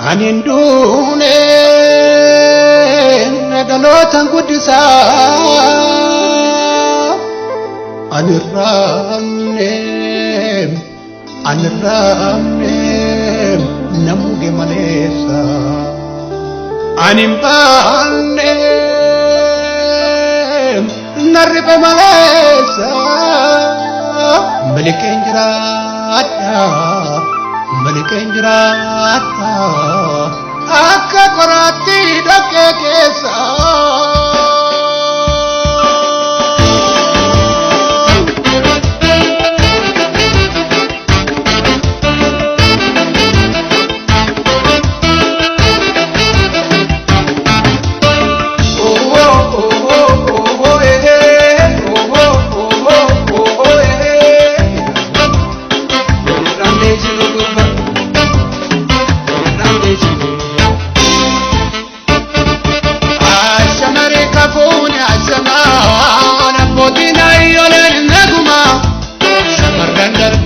Anindune nagalotan gudisa aniramne namuge malesa animbane narribe malesa malikenjrata akka qorati dhakke keessa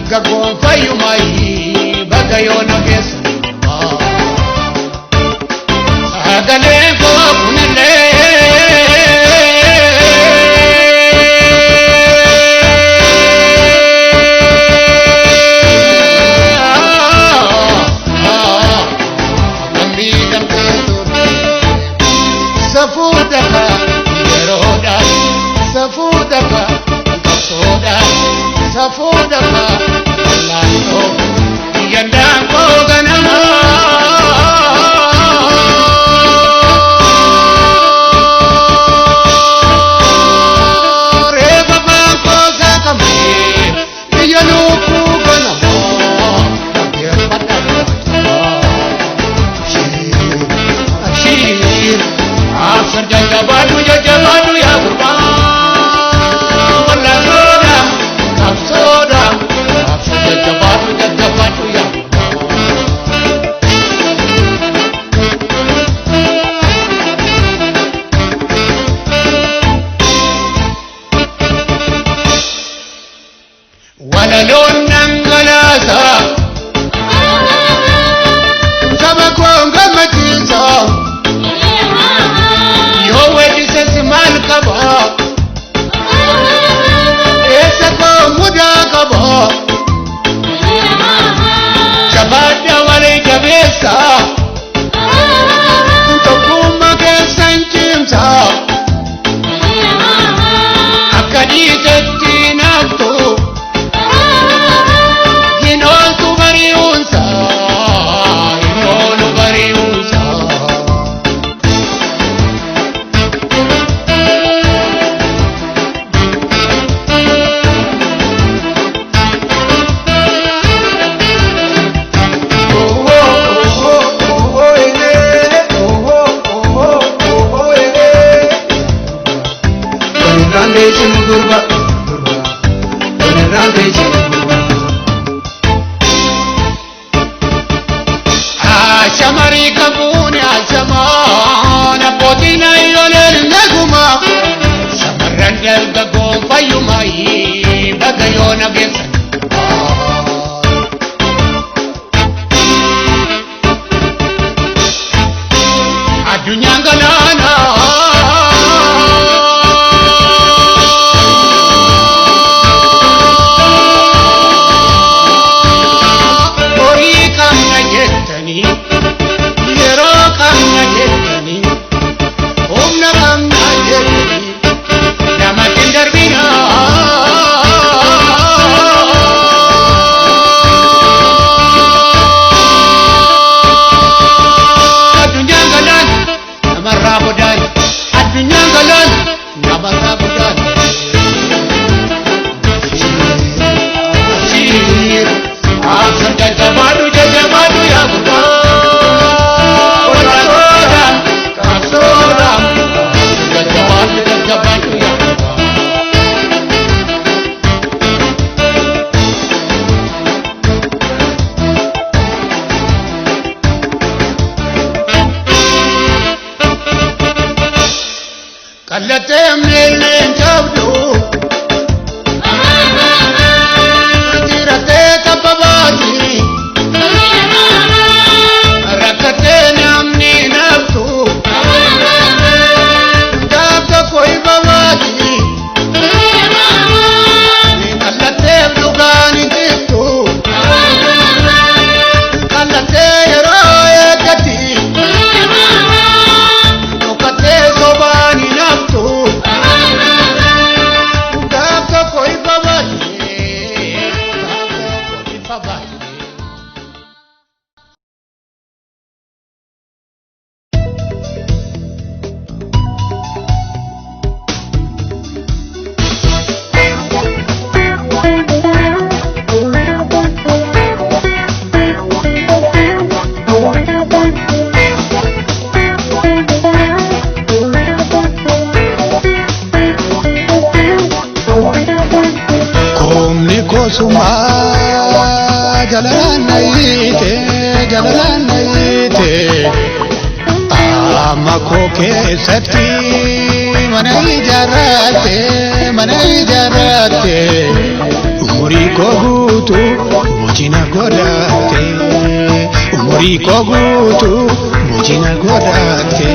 Gagawin kayo may bagayona kesa Agaling ko punale Kambigan ketur Safuda ka yeroda Safuda ka kasoda Safuda ka Lando yandang ko ganamo Reba bangko sa kamay Iyanuku ganamo Nagyan patagata Ashir Asar jajabadu ya gurba Wala soda Kapsoda Jajabatu ya Walalon ng galasa Sabakong gamatisa Yo wedi sa simal ka ba Esa ko muda ka ba Jabada wale jabesa Tokuma ke sanchimsa Akadi tetinakto Hinolu bariunsa Shamari kabuni asamana potina yolel naguma Shamaran gago fayumai bagayona gesa Adunya galana Kalatem lelen jabdu Tirate kapabati kosuma jalalan naite amako keessatti mana ijaarratte umurii koo guutuu moojina godhatte umurii koo guutuu moojina godhatte.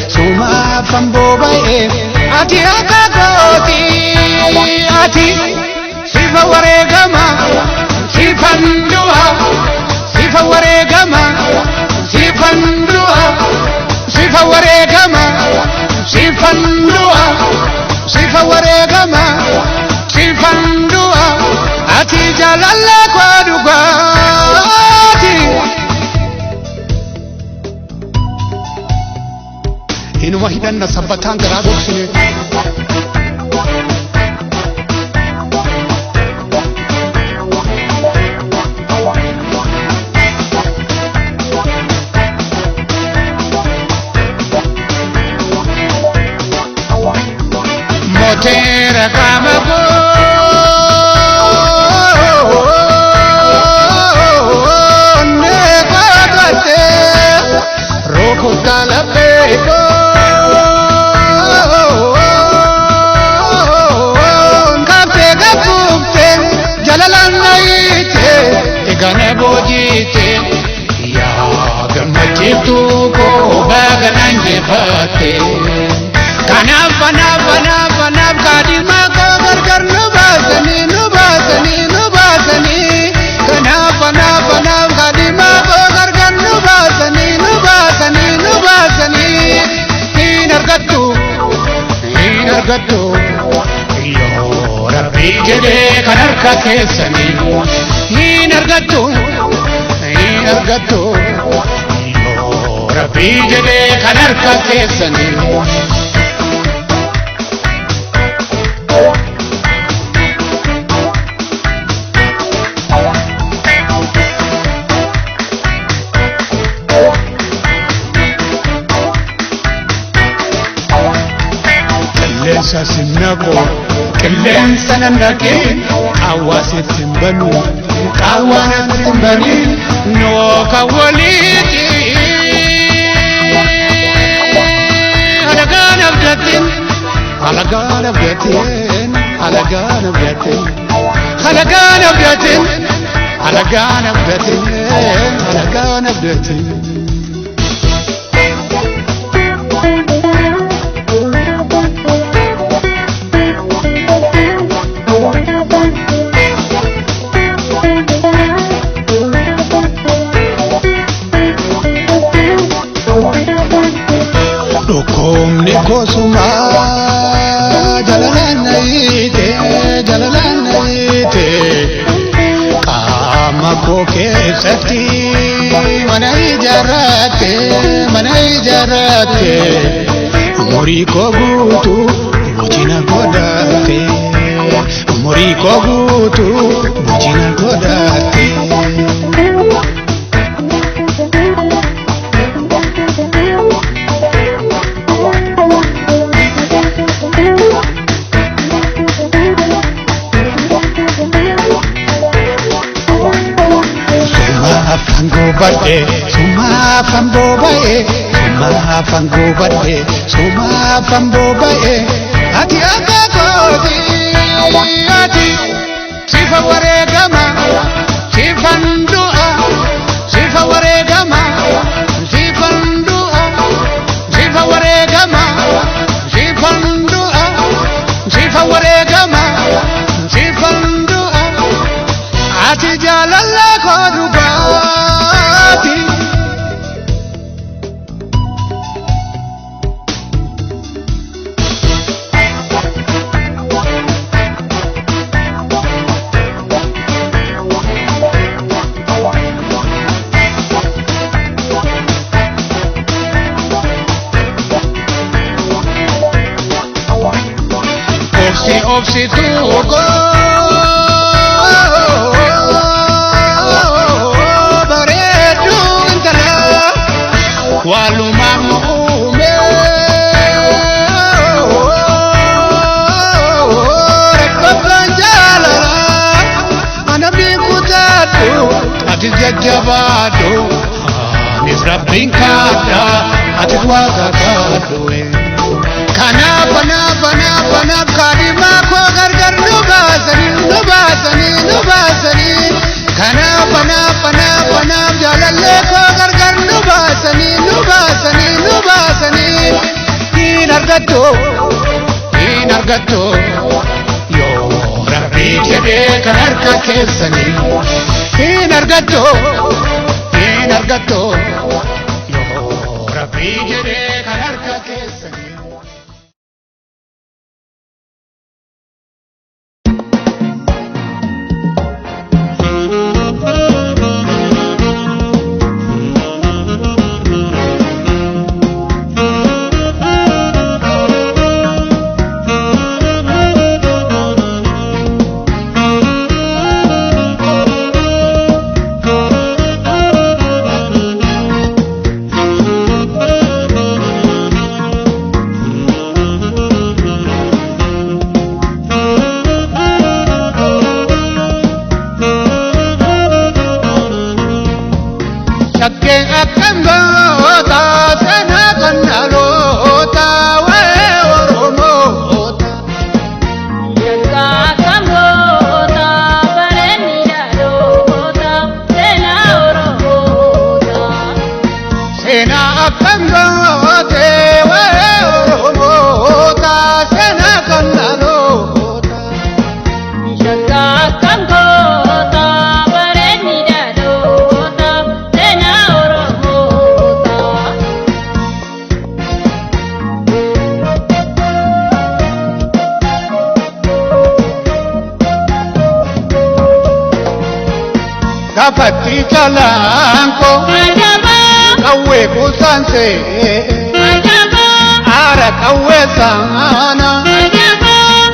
Suma fambobae ati akakoti ati sifa waregama sifandua sifa waregama sifandua sifa waregama sifandua sifa waregama sifandua ati jalala kwa dugati inuma hidhanna sabbataan garaa gogsine moteera qaama goonne qabatte rukuttaa laphee gana bojite ya gammachiiftu koo baganaan jeefatte kanaaf kaadhima koo gargar nu baasanii kanaaf kaadhima koo gargar nu baasanii hin argattu yoo rabbii jedhee kan harka keessanii hin argattu yoo rabbii jedhee kan harka keessanii. Qilleensa sinnaqo qilleensa nannaqee hawaasitti hin banu qaawwaanatti hin baniin nooka waliiti alagaan abdatiin Dokomni kosuma jalalan naite qaama koo keessatti mana ijaarratte umurii koo guutuu moojina godhatte umurii koo guutuu moojina godhatte. Suma fambobae ati akakoti ati sifa waregama sifandua sifa waregama sifandua sifa waregama sifandua sifa waregama sifandua ati jalala kodugati. obsituu bareedduu intala walumaan uume rakkootaan jaalala ana beekutaadhu ati jajjabaadhu anis rabbiin kaadha ati waaqa kaadhu. Kanaaf kaadhimaa koo gargar nu baasanii kanaaf jaalallee koo gargar nu baasanii hin argattu yoo rabbii jedhee kan harka keessanii hin argattu yoo rabbii jedhee kan harka keessanii. Kapati jalanko kawe kusanse ara kawe sana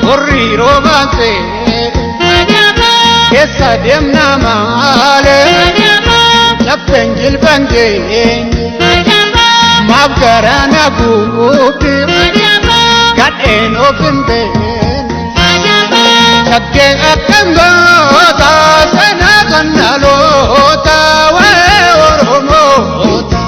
korri romanse kesa demna male chapenjil bange mabgarana guti gadeno kinde chakke akamba ta sana kanalota we oromota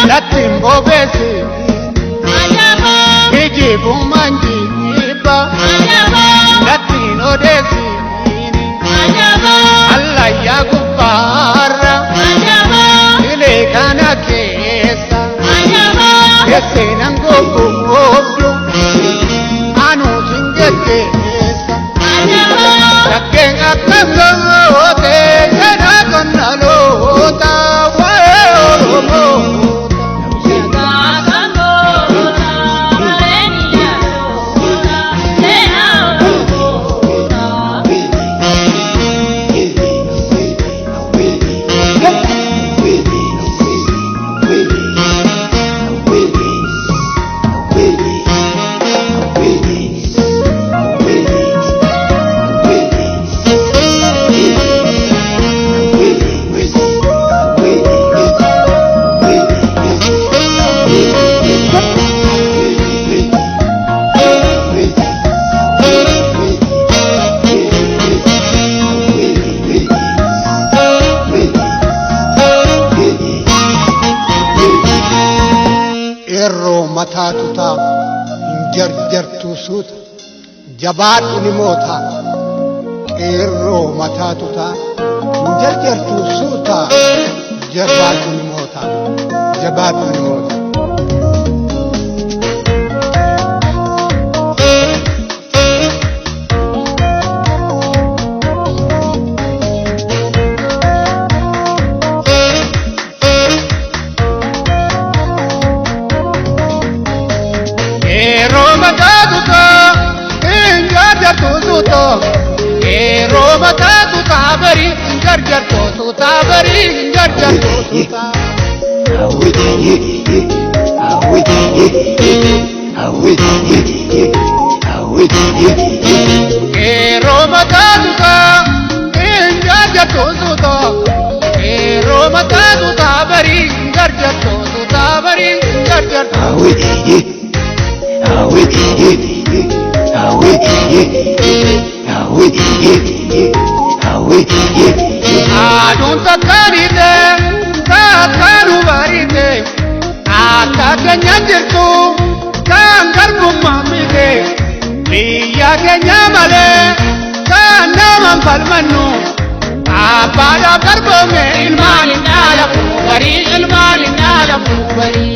Latimbo besi Ajaba Ijibu manjiba Ajaba Latino desi Ajaba Allah ya gubara Ajaba Ile kana kesa Ajaba Kese nango kubyo Anu singete kesa Ajaba Kakenga kango ote Kana kanalo ota matatuta jarjartuu suuta jabaadhu ni moota qeerroo mataatu ta'a jarjartuu suuta jabaadhu ni moota jabaadhu ni moota. Roma tu tabari, jarjarto tu tabari, jarjarto tu Roma tu jarjarto tu Roma tu tabari, jarjarto tu tabari, jarjarto Adun takarite, takaru barite, akakanya jirtu, kangar bumamite, biya kenya male, kana mampalmanu, apada karbome ilmani nala bari, ilmani nala bari.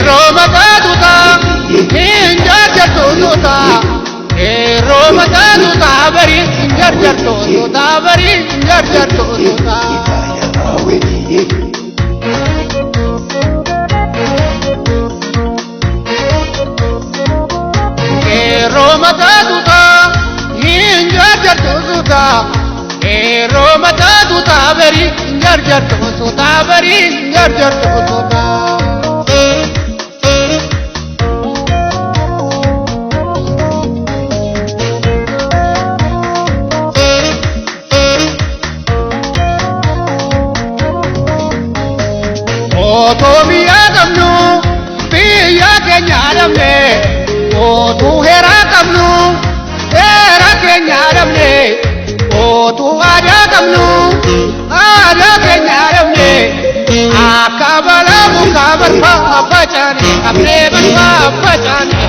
Roma tatuta, jarjarto tuta, Roma tatuta bari, jarjarto tuta bari, jarjarto tuta. Roma tatuta, jarjarto tuta, Roma tatuta bari, jarjarto tuta bari, jarjarto tuta. Oto biya kamnu, biya kenya damne, oto hera kamnu, hera kenya damne, oto aja kamnu, aja kenya damne, akabala mukabar pa bachane, apne banwa bachane.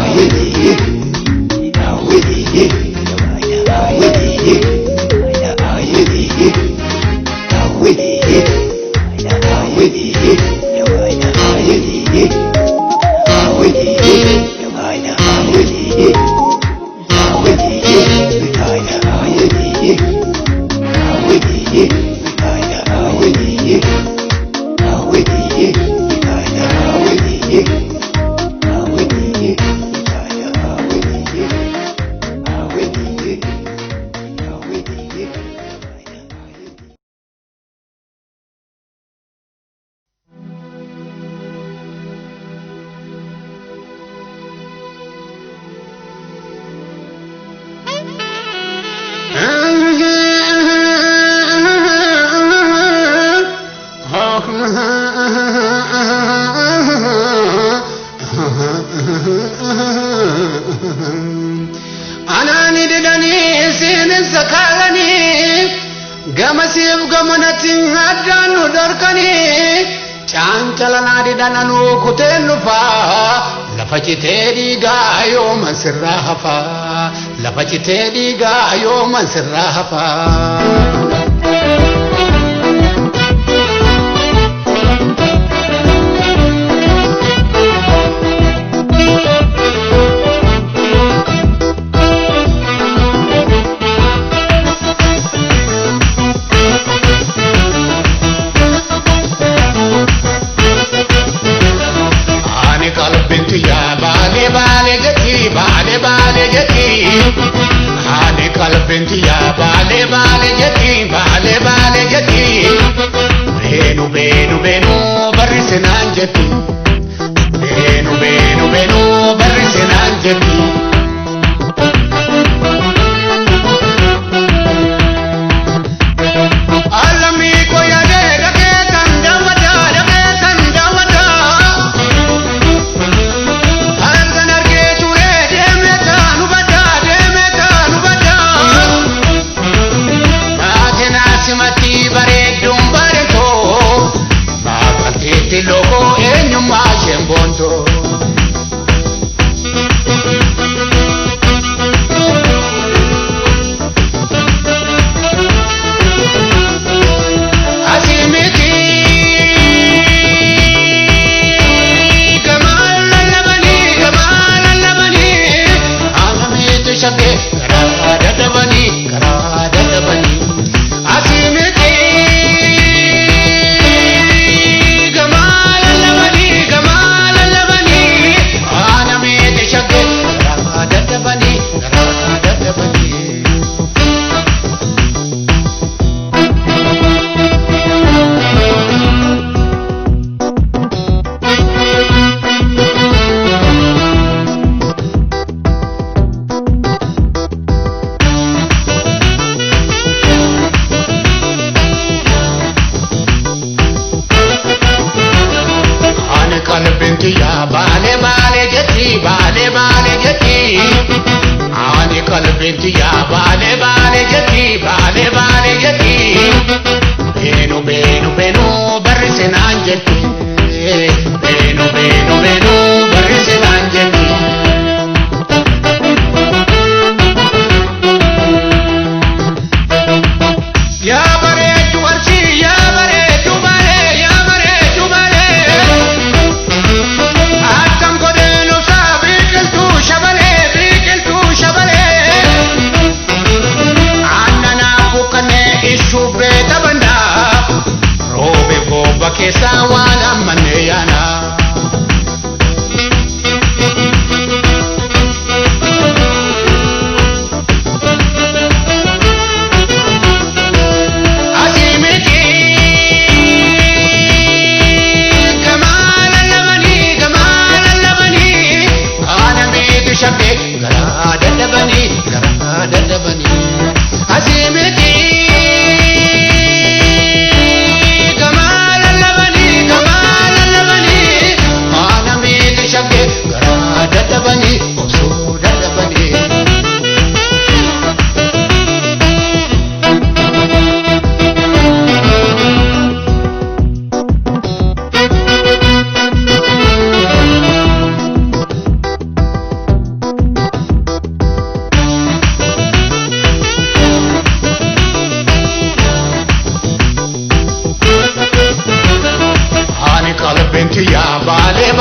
Anani didani sin sakalani gamasib gamanatin adanu darkani chanchalana didananu kutenufa lafachite diga yo masrahafa lafachite diga yo masrahafa. Kalbintiya bale bale jati benu benu benu barisenan jati benu benu benu barisenan jati alami ko ya de ke tan jamata jetti beenu beenu beenu barrisinaan jetti. Yaa bareedu arsii yaa bareedu balee yaa bareedu balee akkam godheen obsaa biqiltuu shabalee aannan buqqanee ishuu beeta bandaa roobe gooba keessaa waan ammannee yaanaa. Ani qalbiin tiyyaa baalee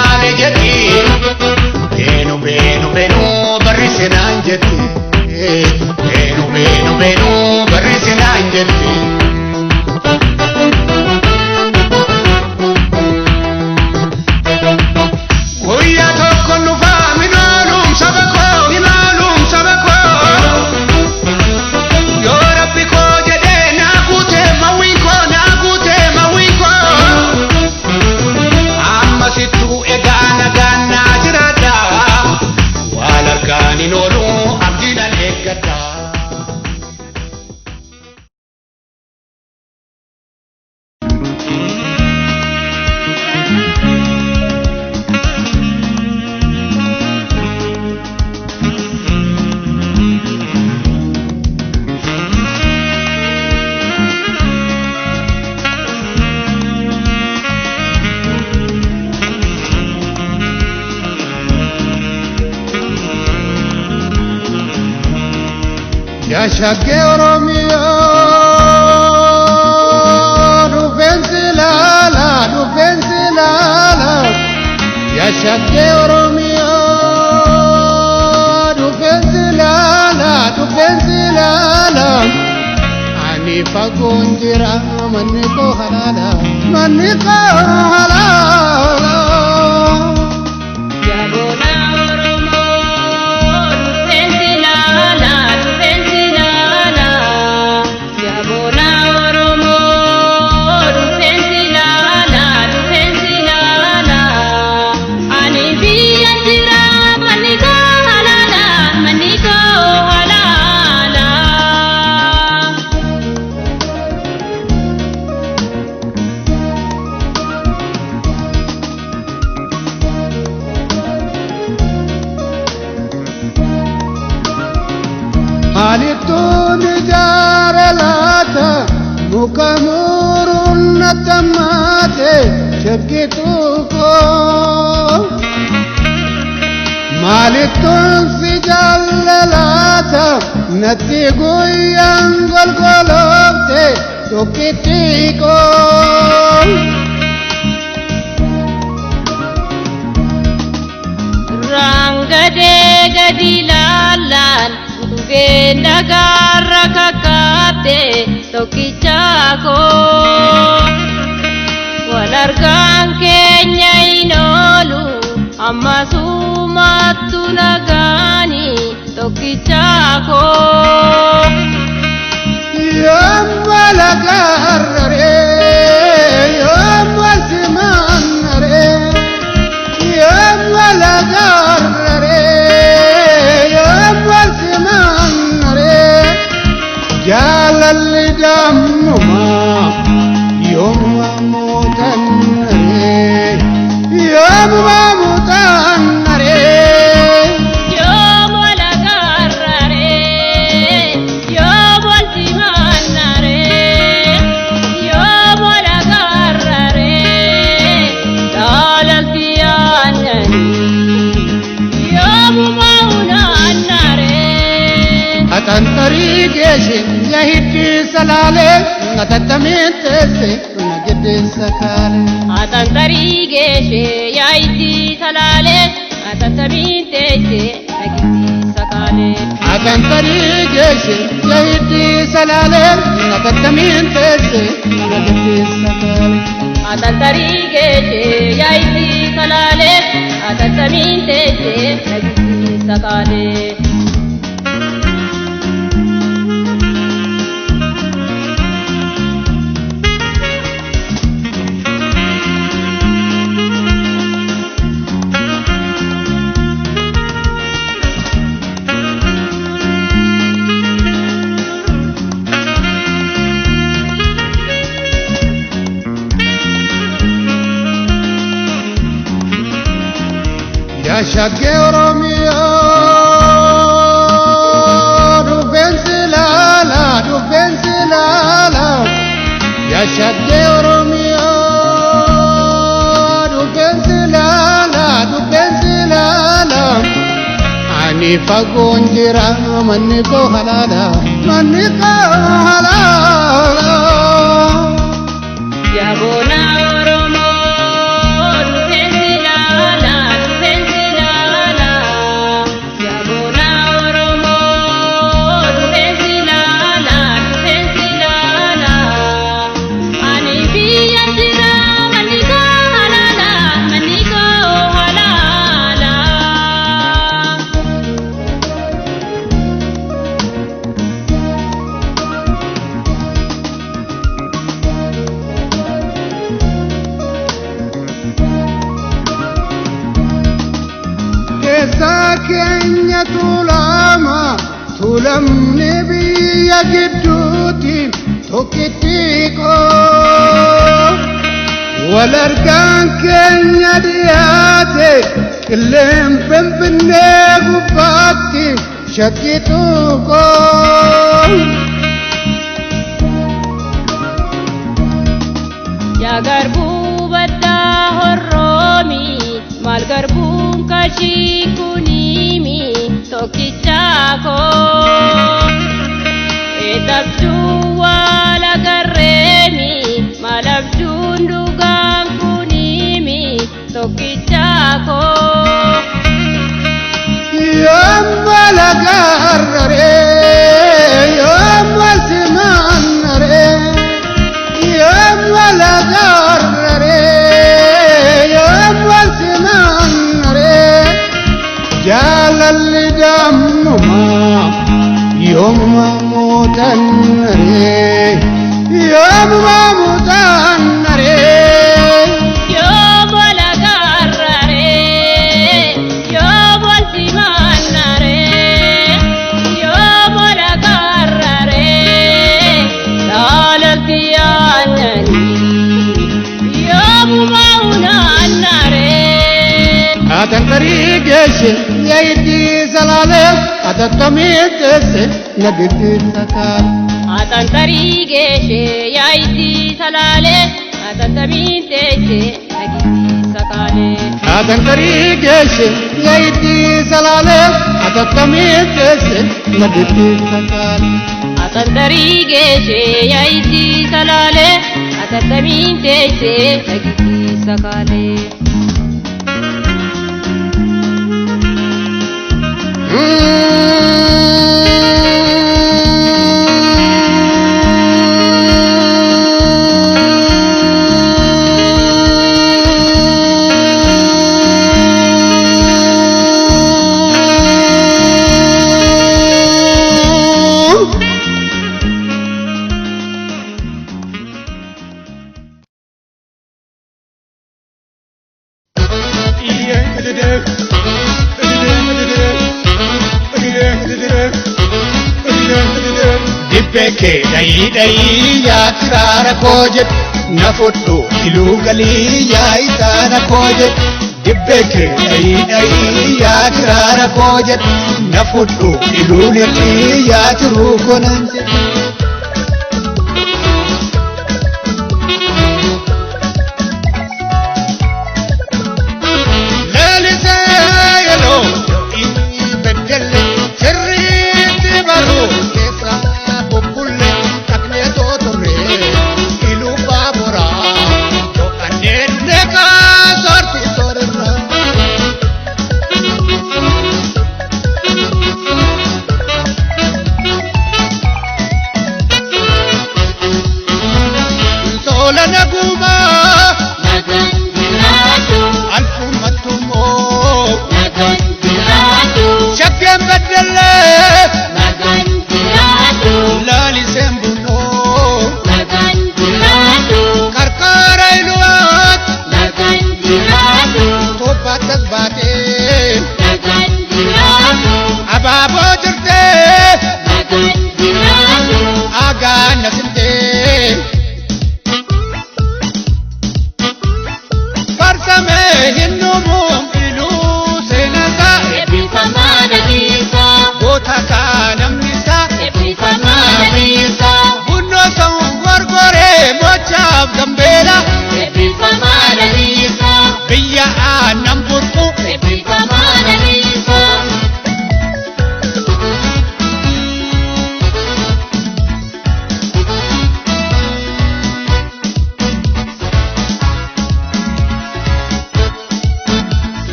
baalee jetti beenu beenu beenu barrisinaan jetti beenu beenu beenu barrisinaan jetti. Guyyaa tokko nufaa minoonuun saba koo yoo rabbi koo jedhee naa guutee mawwiin koo ammasittuu egaa nagaan naa jiraadha waan argaan hin oolu abdiidhaan eeggadha. Ya shagge Oromiyo dhufeensi laala ya shagge Oromiyo dhufeensi laala ani fagoon jira manni koo halaala Alitun jaralata mukamurun natamate shakituko malitun si jalalata nati guyan golgolofte tokitiko rangade gadilalan Genda garra kakate tokichako walargan kenya inolu amma sumatu nagani tokichako yambala garre yambal simanare yambala garre yambal Jalal damma yom mutanare geeshe ya hiddi salaale ngatatamin teesse nagiddi sakaale. Atantari geeshe ya hiddi salaale ngatatamin teesse nagiddi sakaale. Atantari geeshe ya hiddi salaale ngatatamin teesse nagiddi sakaale. Atantari geeshe ya hiddi salaale ngatatamin teesse nagiddi sakaale. Ya shake Oromia, du bensilala. Ya shake Oromia, du bensilala. Ani fagonjira manni ko halala. Ya bona Oromo dubensilala. Ya bona Oromo dubensilala. Ani biya jira maniko halala. Kenya tulam nebiya gidduuti tokkittiiko walargaan keenya dhiyaate qilleen finfinnee gubbaatti shakkituuko. Ya garbuu baddaa horroomi maal garbuun kashii kunimi tokkichaako eetabduu waala garreemi maal abjuun dhugaan kunimi tokkichaako. Yomma lagarrare yomma simannare yomma lagarrare yomma simannare jaalalli dammuma yomma muutannare yomma muutannare. Atantari geeshe ya hiddi salaale ngatatamin teesse nagiddi sakaale. Atantari geeshe ya hiddi salaale ngatatamin teesse nagiddi sakaale. Atantari geeshe ya hiddi salaale ngatatamin teesse nagiddi sakaale. Atantari geeshe ya hiddi salaale ngatatamin teesse nagiddi sakaale. Dibbeke dayi yaa kiraara koo jedhu na fudhu iluu galii yaa isaana koo jedhu. Dibbeke dayi yaa kiraara koo jedhu na fudhu iluu galii yaa turuu konan jedhu.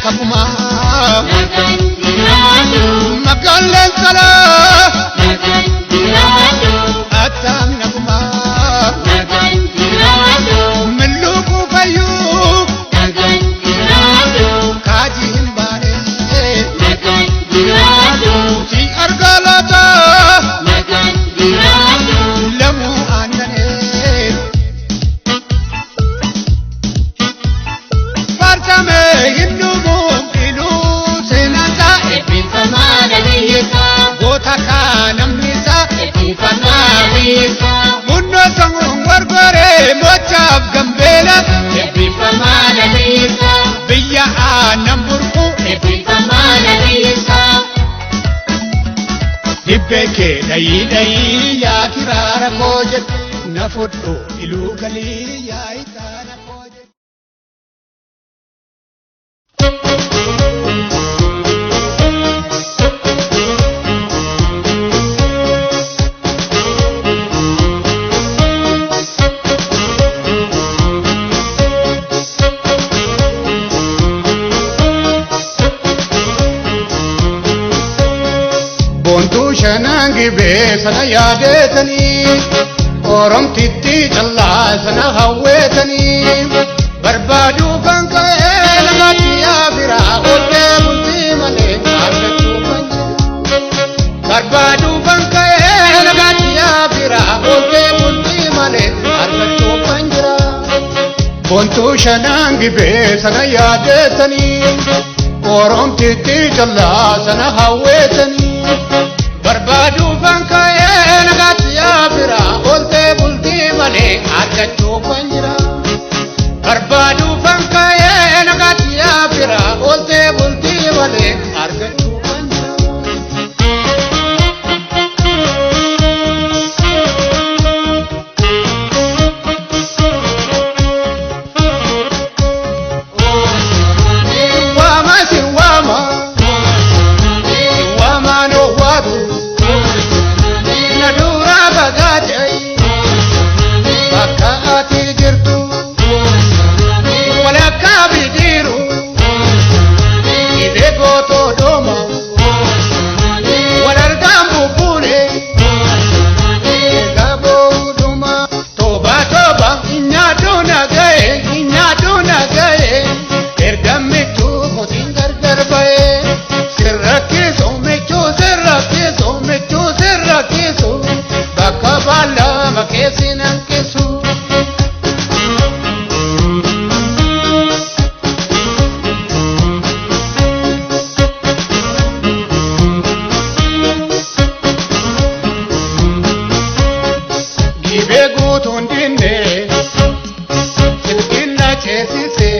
kakuma Nagandiradu, magallen sala Nagandiradu, atam nakuma Nagandiradu, milluku fayu Nagandiradu, kajin bare Nagandiradu, si argalata Nagandiradu, lamu anane partame hindumu ilu senata Ebbifamana biyya, gota kanamnisa Ebbifamana biyya, munno sangun wargore mochaf gambela Ebbifamana biyya, biyya anamburku Ebbifamana biyya. dibbeke dayi ya kirara kojet na fuddu ilu gali ya itana kojet bontu shanangi be sana yadetani oram titti challa sana hawetani barbadu banka lagati ya bira ote bunti male argatu panja barbadu banka lagati ya bira ote bunti male argatu panja bontu shanangi be sana yadetani oram titti challa sana hawetani barbadu banka nagati ya bira olte bulti male argatu panjira barbadu banka nagati ya bira olte bulti male argatu panjira wama sirwama wama no wadu nadura bagadai bakati jirtu wala kabidiru ide goto doma wala gambu bule gabo duma toba toba inya dona gae ergamitu motin garbae sirrakiso mecho bakabala makesinan kesu gibegu tundine dirkinna chesise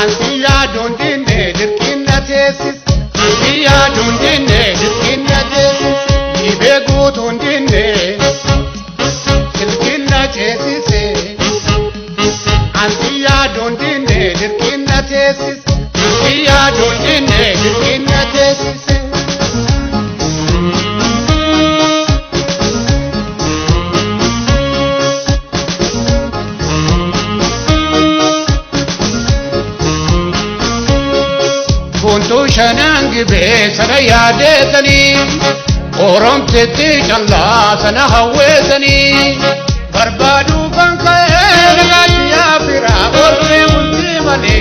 ansiya dundine dirkinna chesis ansiya dundine dirkinna chesis gibegu tundine dirkinna chesise ansiya dundine dirkinna chesis ansiya dundine dirkinna chesise buntu shanangi be sana yadetani oram titti challa sana hawetani barbadu banka nagati ya bira olte multi male